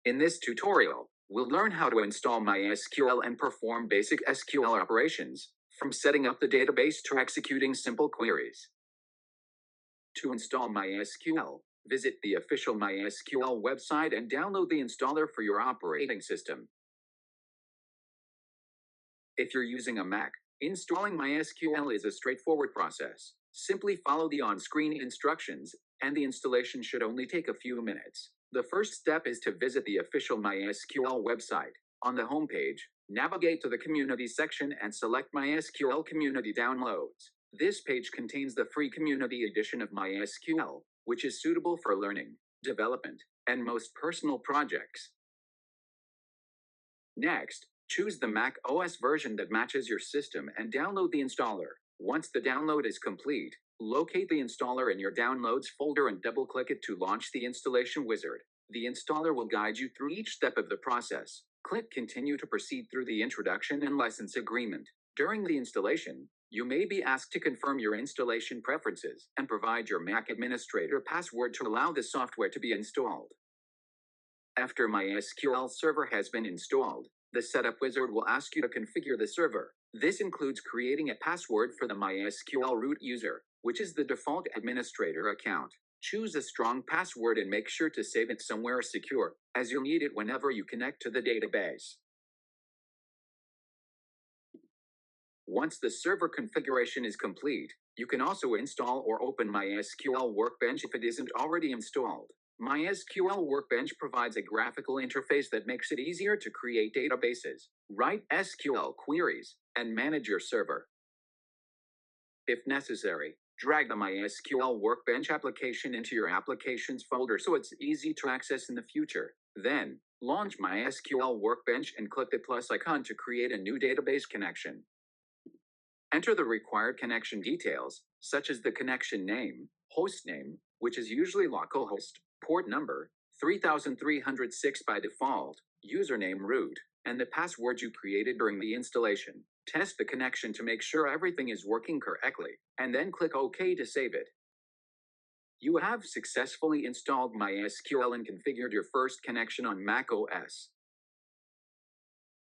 In this tutorial, we'll learn how to install MySQL and perform basic SQL operations, from setting up the database to executing simple queries. To install MySQL, visit the official MySQL website and download the installer for your operating system. If you're using a Mac, installing MySQL is a straightforward process. Simply follow the on-screen instructions, and the installation should only take a few minutes. The first step is to visit the official MySQL website. On the homepage, navigate to the Community section and select MySQL Community Downloads. This page contains the free Community edition of MySQL, which is suitable for learning, development, and most personal projects. Next, choose the Mac OS version that matches your system and download the installer. Once the download is complete, locate the installer in your Downloads folder and double-click it to launch the installation wizard. The installer will guide you through each step of the process. Click Continue to proceed through the introduction and license agreement. During the installation, you may be asked to confirm your installation preferences and provide your Mac administrator password to allow the software to be installed. After MySQL server has been installed, the Setup Wizard will ask you to configure the server. This includes creating a password for the MySQL root user, which is the default administrator account. Choose a strong password and make sure to save it somewhere secure, as you'll need it whenever you connect to the database. Once the server configuration is complete, you can also install or open MySQL Workbench if it isn't already installed. MySQL Workbench provides a graphical interface that makes it easier to create databases, write SQL queries, and manage your server. If necessary, drag the MySQL Workbench application into your Applications folder so it's easy to access in the future. Then, launch MySQL Workbench and click the plus icon to create a new database connection. Enter the required connection details, such as the connection name, host name, which is usually localhost, port number, 3306 by default, username root, and the password you created during the installation. Test the connection to make sure everything is working correctly, and then click OK to save it. You have successfully installed MySQL and configured your first connection on Mac OS.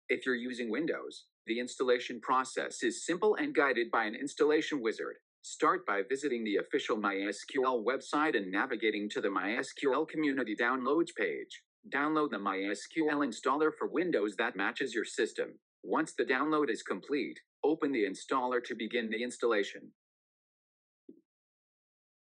If you're using Windows, the installation process is simple and guided by an installation wizard. Start by visiting the official MySQL website and navigating to the MySQL Community Downloads page. Download the MySQL installer for Windows that matches your system. Once the download is complete, open the installer to begin the installation.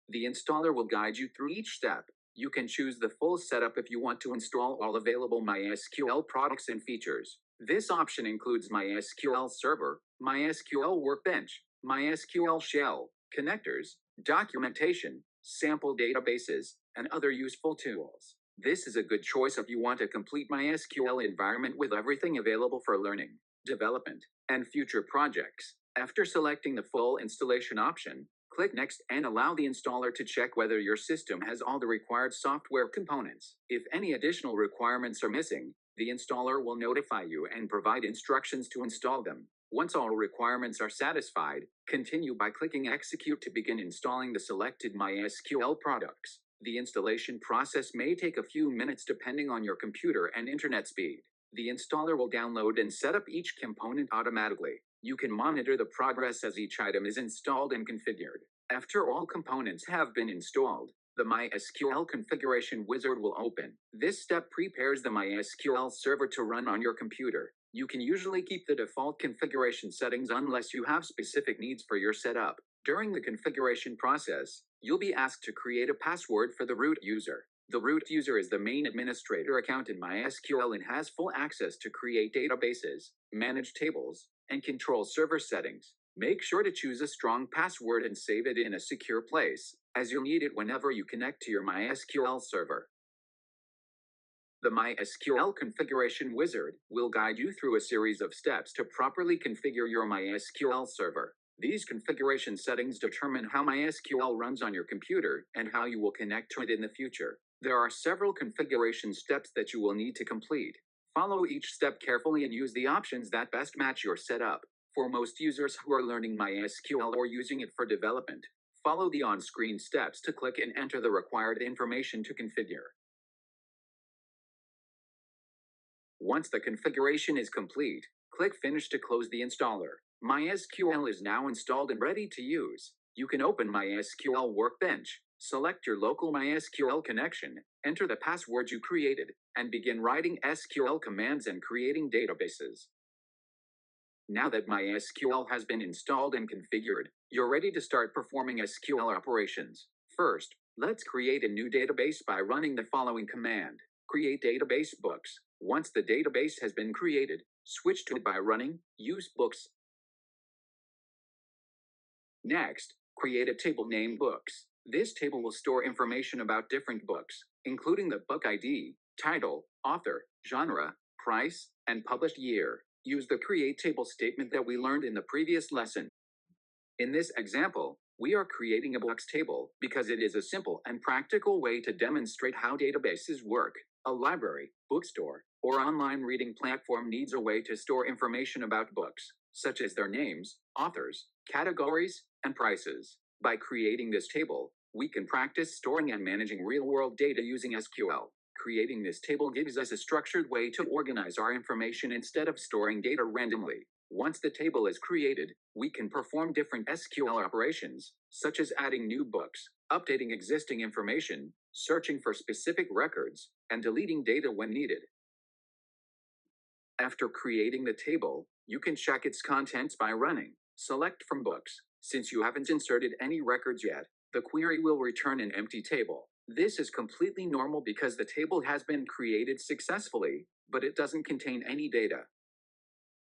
The installer will guide you through each step. You can choose the full setup if you want to install all available MySQL products and features. This option includes MySQL Server, MySQL Workbench, MySQL Shell, connectors, documentation, sample databases, and other useful tools. This is a good choice if you want a complete MySQL environment with everything available for learning, development, and future projects. After selecting the full installation option, click Next and allow the installer to check whether your system has all the required software components. If any additional requirements are missing, the installer will notify you and provide instructions to install them. Once all requirements are satisfied, continue by clicking Execute to begin installing the selected MySQL products. The installation process may take a few minutes depending on your computer and internet speed. The installer will download and set up each component automatically. You can monitor the progress as each item is installed and configured. After all components have been installed, the MySQL configuration wizard will open. This step prepares the MySQL server to run on your computer. You can usually keep the default configuration settings unless you have specific needs for your setup. During the configuration process, you'll be asked to create a password for the root user. The root user is the main administrator account in MySQL and has full access to create databases, manage tables, and control server settings. Make sure to choose a strong password and save it in a secure place, as you'll need it whenever you connect to your MySQL server. The MySQL configuration wizard will guide you through a series of steps to properly configure your MySQL server. These configuration settings determine how MySQL runs on your computer and how you will connect to it in the future. There are several configuration steps that you will need to complete. Follow each step carefully and use the options that best match your setup. For most users who are learning MySQL or using it for development, follow the on-screen steps to click and enter the required information to configure. Once the configuration is complete, click Finish to close the installer. MySQL is now installed and ready to use. You can open MySQL Workbench, select your local MySQL connection, enter the password you created, and begin writing SQL commands and creating databases. Now that MySQL has been installed and configured, you're ready to start performing SQL operations. First, let's create a new database by running the following command: create database books. Once the database has been created, switch to it by running use books. Next, create a table named books. This table will store information about different books, including the book ID, title, author, genre, price, and published year. Use the create table statement that we learned in the previous lesson. In this example, we are creating a books table because it is a simple and practical way to demonstrate how databases work. A library, bookstore, or online reading platform needs a way to store information about books, such as their names, authors, categories, and prices. By creating this table, we can practice storing and managing real-world data using SQL. Creating this table gives us a structured way to organize our information instead of storing data randomly. Once the table is created, we can perform different SQL operations, such as adding new books, updating existing information, searching for specific records, and deleting data when needed. After creating the table, you can check its contents by running select from books. Since you haven't inserted any records yet, the query will return an empty table. This is completely normal because the table has been created successfully, but it doesn't contain any data.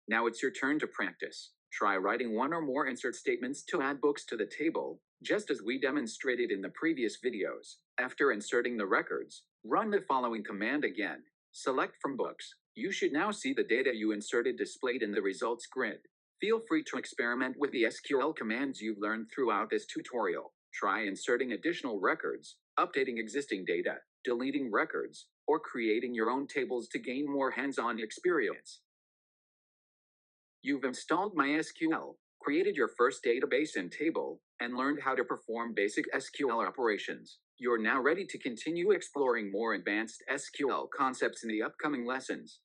Now it's your turn to practice. Try writing one or more insert statements to add books to the table, just as we demonstrated in the previous videos. After inserting the records, run the following command again. Select from books. You should now see the data you inserted displayed in the results grid. Feel free to experiment with the SQL commands you've learned throughout this tutorial. Try inserting additional records, updating existing data, deleting records, or creating your own tables to gain more hands-on experience. You've installed MySQL, created your first database and table, and learned how to perform basic SQL operations. You're now ready to continue exploring more advanced SQL concepts in the upcoming lessons.